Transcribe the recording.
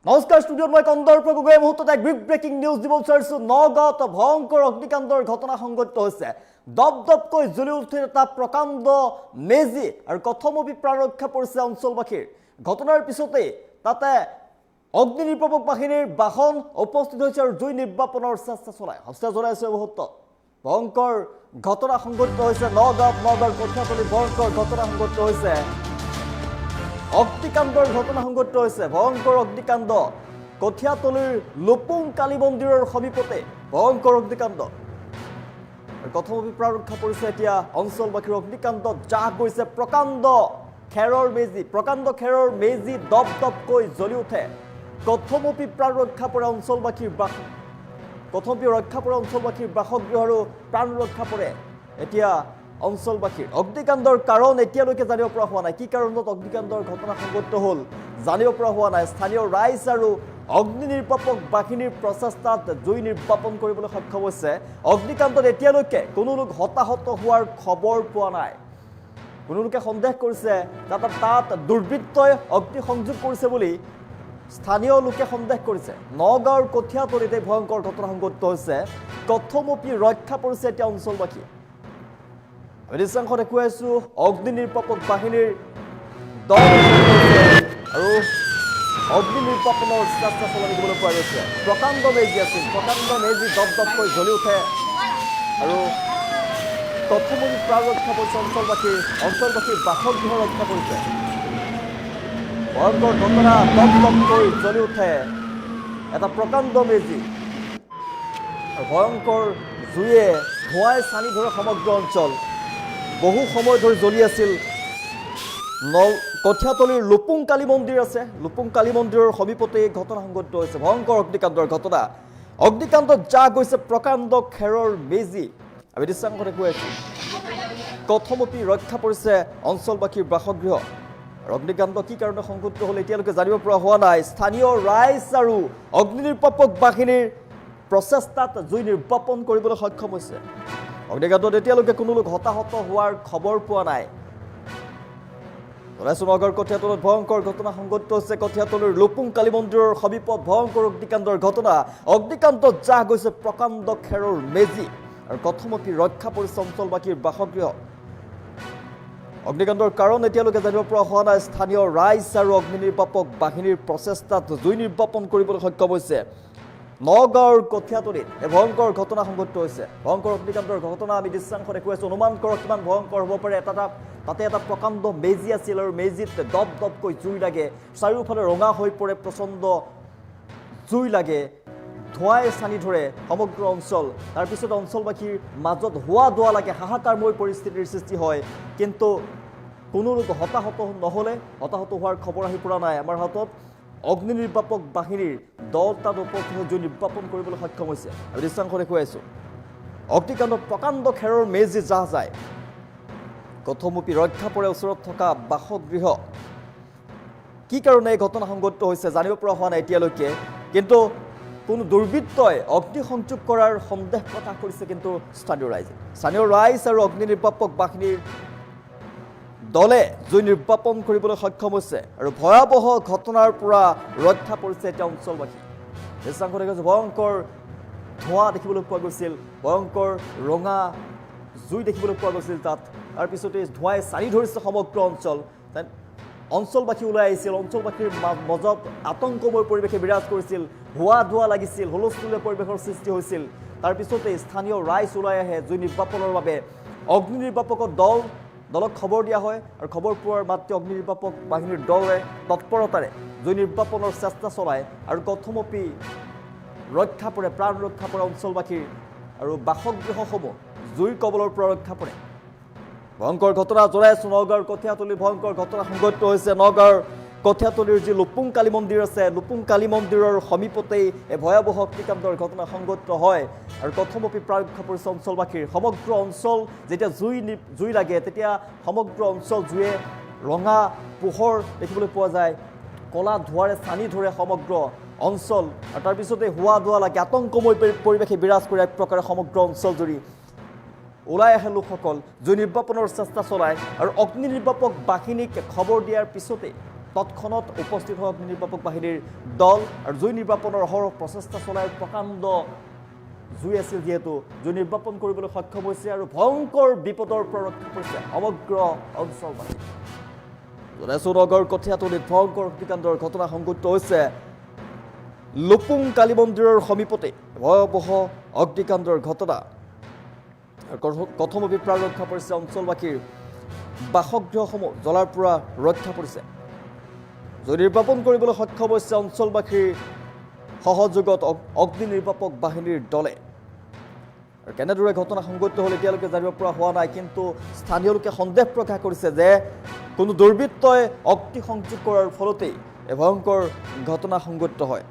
নমস্কাৰ ষ্টুডিঅ'ত মই কন্দৰ্প গগৈ মুহূৰ্তত এক বিগ ব্ৰেকিং নিউজ দিব বিচাৰিছোঁ নগাঁৱত ভয়ংকৰ অগ্নিকাণ্ডৰ ঘটনা সংঘটিত হৈছে দপদপকৈ জ্বলি উঠিল এটা প্ৰকাণ্ড মেজি আৰু কথমপি প্ৰাণ ৰক্ষা পৰিছে অঞ্চলবাসীৰ ঘটনাৰ পিছতে তাতে অগ্নি নিৰ্বাপক বাহিনীৰ বাহন উপস্থিত হৈছে আৰু জুই নিৰ্বাপনৰ চেষ্টা চলাই হস্তা জ্বলাইছে মুহূৰ্তত ভয়ংকৰ ঘটনা সংঘটিত হৈছে নগাঁৱৰ কঠিয়াতলীত ভয়ংকৰ ঘটনা সংঘটিত হৈছে অগ্নিকাণ্ডৰ ঘটনা সংঘটিত হৈছে ভয়ংকৰ অগ্নিকাণ্ড কঠিয়াতলীৰ লুপুং কালী মন্দিৰৰ সমীপতে ভয়ংকৰ অগ্নিকাণ্ড কথমপি প্ৰাণ ৰক্ষা পৰিছে এতিয়া অঞ্চলবাসীৰ অগ্নিকাণ্ডত জাহ গৈছে প্ৰকাণ্ড খেৰৰ মেজি দপদপকৈ জ্বলি উঠে কথমপি প্ৰাণ ৰক্ষা পৰে অঞ্চলবাসীৰ বাসগৃহ আৰু প্ৰাণ ৰক্ষা পৰে এতিয়া অঞ্চলবাসীৰ অগ্নিকাণ্ডৰ কাৰণ এতিয়ালৈকে জানিব পৰা হোৱা নাই কি কাৰণত অগ্নিকাণ্ডৰ ঘটনা সংঘটিত হ'ল জানিব পৰা হোৱা নাই স্থানীয় ৰাইজ আৰু অগ্নি নিৰ্বাপক বাহিনীৰ প্ৰচেষ্টাত জুই নিৰ্বাপন কৰিবলৈ সক্ষম হৈছে অগ্নিকাণ্ডত এতিয়ালৈকে কোনো লোক হতাহত হোৱাৰ খবৰ পোৱা নাই কোনো লোকে সন্দেহ কৰিছে তাত দুৰ্বৃত্তই অগ্নি সংযোগ কৰিছে বুলি স্থানীয় লোকে সন্দেহ কৰিছে নগাঁৱৰ কঠিয়াতলীতে ভয়ংকৰ ঘটনা সংঘটিত হৈছে কথমপি ৰক্ষা পৰিছে এতিয়া অঞ্চলবাসী দৃশ্যাংশ দেখুৱাইছোঁ অগ্নি নিৰ্বাপক বাহিনীৰ দল আৰু অগ্নি নিৰ্বাপনৰ চেষ্টা চলাই দেখিবলৈ পোৱা গৈছে প্ৰকাণ্ড মেজি আছিল প্ৰকাণ্ড মেজি দপদপকৈ জ্বলি উঠে আৰু কথমপি প্ৰাণ ৰক্ষা কৰিছে অঞ্চলবাসীৰ বাসগৃহ ৰক্ষা কৰিছে ভয়ংকৰ ঘটনা দপদপকৈ জ্বলি উঠে এটা প্ৰকাণ্ড মেজি ভয়ংকৰ জুয়ে ধোঁৱাই চানি ধৰে সমগ্ৰ অঞ্চল বহু সময় ধৰি জ্বলি আছিল কঠিয়াতলীৰ লুপুং কালী মন্দিৰ আছে লুপুং কালী মন্দিৰৰ সমীপতে এই ঘটনা সংঘটিত হৈছে ভয়ংকৰ অগ্নিকাণ্ডৰ ঘটনা অগ্নিকাণ্ডত জাহ গৈছে প্ৰকাণ্ড খেৰৰ মেজি আমি দৃশ্যাংশ দেখুৱাইছোঁ কথমপি ৰক্ষা পৰিছে অঞ্চলবাসীৰ বাসগৃহ অগ্নিকাণ্ড কি কাৰণে সংঘটিত হ'ল এতিয়ালৈকে জানিব পৰা হোৱা নাই স্থানীয় ৰাইজ আৰু অগ্নি নিৰ্বাপক বাহিনীৰ প্ৰচেষ্টাত জুই নিৰ্বাপন কৰিবলৈ সক্ষম হৈছে অগ্নিকাণ্ডত এতিয়ালৈকে কোনো লোক হতাহত হোৱাৰ খবৰ পোৱা নাই নগাঁৱৰ কঠিয়াতলীত ভয়ংকৰ ঘটনা সংঘটিত হৈছে কঠিয়াতলীৰ লুপুং কালী মন্দিৰৰ সমীপত ভয়ংকৰ অগ্নিকাণ্ডৰ ঘটনা অগ্নিকাণ্ডত জাহ গৈছে প্ৰকাণ্ড খেৰৰ মেজি আৰু কথমপি ৰক্ষা পৰিছে অঞ্চলবাসীৰ বাসগৃহ অগ্নিকাণ্ডৰ কাৰণ এতিয়ালৈকে জানিব পৰা হোৱা নাই স্থানীয় ৰাইজ আৰু অগ্নি নিৰ্বাপক বাহিনীৰ প্ৰচেষ্টাত জুই নিৰ্বাপন কৰিবলৈ সক্ষম হৈছে নগাঁৱৰ কঠিয়াতলীত এই ভয়ংকৰ ঘটনা সংঘটিত হৈছে ভয়ংকৰ অগ্নিকাণ্ডৰ ঘটনা আমি দৃশ্যাংশ দেখুৱাইছোঁ অনুমান কৰক কিমান ভয়ংকৰ হ'ব পাৰে তাতে এটা প্ৰকাণ্ড মেজি আছিল আৰু মেজিত দপদপকৈ জুই লাগে চাৰিওফালে ৰঙা হৈ পৰে প্ৰচণ্ড জুই লাগে ধোঁৱাই চানি ধৰে সমগ্ৰ অঞ্চল তাৰপিছত অঞ্চলবাসীৰ মাজত হোৱা দোৱা লাগে হাহাকাৰময় পৰিস্থিতিৰ সৃষ্টি হয় কিন্তু কোনো লোক হতাহত নহ'লে হতাহত হোৱাৰ খবৰ আহি পৰা নাই আমাৰ হাতত অগ্নি নিৰ্বাপক বাহিনীৰ দল তাত উপস্থিত হৈ জুই নিৰ্বাপন কৰিবলৈ সক্ষম হৈছে আৰু দৃশ্যাংশ দেখুৱাইছোঁ অগ্নিকাণ্ডত প্ৰকাণ্ড খেৰৰ মেজি জাহ যায় কথমপি ৰক্ষা পৰে ওচৰত থকা বাসগৃহ কি কাৰণে এই ঘটনা সংঘটিত হৈছে জানিব পৰা হোৱা নাই এতিয়ালৈকে কিন্তু কোনো দুৰ্বৃত্তই অগ্নি সংযোগ কৰাৰ সন্দেহ প্ৰকাশ কৰিছে কিন্তু স্থানীয় ৰাইজ আৰু অগ্নি নিৰ্বাপক বাহিনীৰ দলে জুই নিৰ্বাপন কৰিবলৈ সক্ষম হৈছে আৰু ভয়াৱহ ঘটনাৰ পৰা ৰক্ষা পৰিছে এতিয়া অঞ্চলবাসী দৃশ্যাংশ দেখুৱাইছোঁ ভয়ংকৰ ধোঁৱা দেখিবলৈ পোৱা গৈছিল ভয়ংকৰ ৰঙা জুই দেখিবলৈ পোৱা গৈছিল তাত তাৰপিছতে ধোঁৱাই চানি ধৰিছে সমগ্ৰ অঞ্চলবাসী ওলাই আহিছিল অঞ্চলবাসীৰ মাজত আতংকময় পৰিৱেশে বিৰাজ কৰিছিল হোৱা ধোৱা লাগিছিল হুলস্থুলীয়া পৰিৱেশৰ সৃষ্টি হৈছিল তাৰপিছতে স্থানীয় ৰাইজ ওলাই আহে জুই নিৰ্বাপনৰ বাবে অগ্নি নিৰ্বাপকৰ দলক খবৰ দিয়া হয় আৰু খবৰ পোৱাৰ মাত্ৰে অগ্নি নিৰ্বাপক বাহিনীৰ দলে তৎপৰতাৰে জুই নিৰ্বাপনৰ চেষ্টা চলায় আৰু কথমপি ৰক্ষা পৰে প্ৰাণ ৰক্ষা পৰে অঞ্চলবাসীৰ আৰু বাসগৃহসমূহ জুইৰ কবলৰ পৰা ৰক্ষা পৰে ভয়ংকৰ ঘটনা জনাইছোঁ নগাঁৱৰ কঠিয়াতলীৰ ভয়ংকৰ ঘটনা সংঘটিত হৈছে নগাঁৱৰ কঠিয়াতলীৰ যি লুপুং কালী মন্দিৰ আছে লুপুং কালী মন্দিৰৰ সমীপতেই এই ভয়াৱহ অগ্নিকাণ্ডৰ ঘটনা সংঘটিত হয় আৰু কথমপি প্ৰাণ ৰক্ষা পৰিছে অঞ্চলবাসীৰ সমগ্ৰ অঞ্চল যেতিয়া জুই লাগে তেতিয়া সমগ্ৰ অঞ্চল জুয়ে ৰঙা পোহৰ দেখিবলৈ পোৱা যায় কলা ধোঁৱাৰে চানি ধৰে সমগ্ৰ অঞ্চল আৰু তাৰপিছতে হোৱা দোৱা লাগে আতংকময় পৰিৱেশে বিৰাজ কৰে এক প্ৰকাৰে সমগ্ৰ অঞ্চল জুৰি ওলাই আহে লোকসকল জুই নিৰ্বাপনৰ চেষ্টা চলায় আৰু অগ্নি নিৰ্বাপক বাহিনীক খবৰ দিয়াৰ পিছতে তৎক্ষণাত উপস্থিত হয় অগ্নি নিৰ্বাপক বাহিনীৰ দল আৰু জুই নিৰ্বাপনৰ অহৰহ প্ৰচেষ্টা চলাই প্ৰকাণ্ড জুই আছিল যিহেতু জুই নিৰ্বাপন কৰিবলৈ সক্ষম হৈছে আৰু ভয়ংকৰ বিপদৰ পৰা ৰক্ষা কৰিছে সমগ্ৰ অঞ্চলবাসী। নগৰ কঠীয়াতলীত ভয়ংকৰ অগ্নিকাণ্ডৰ ঘটনা সংঘটিত হৈছে লুপুং কালী মন্দিৰৰ সমীপতে ভয়াৱহ অগ্নিকাণ্ডৰ ঘটনা। কথমপি প্ৰাণ ৰক্ষা পৰিছে অঞ্চলবাসীৰ বাসগৃহসমূহ জ্বলাৰ পৰা ৰক্ষা পৰিছে। জুই নিৰ্বাপন কৰিবলৈ সক্ষম হৈছে অঞ্চলবাসীৰ সহযোগত অগ্নি নিৰ্বাপক বাহিনীৰ দলে। আৰু কেনেদৰে ঘটনা সংঘটিত হ'ল এতিয়ালৈকে জানিব পৰা হোৱা নাই, কিন্তু স্থানীয় লোকে সন্দেহ প্ৰকাশ কৰিছে যে কোনো দুৰ্বৃত্তই অগ্নি সংযোগ কৰাৰ ফলতেই এই ভয়ংকৰ ঘটনা সংঘটিত হয়।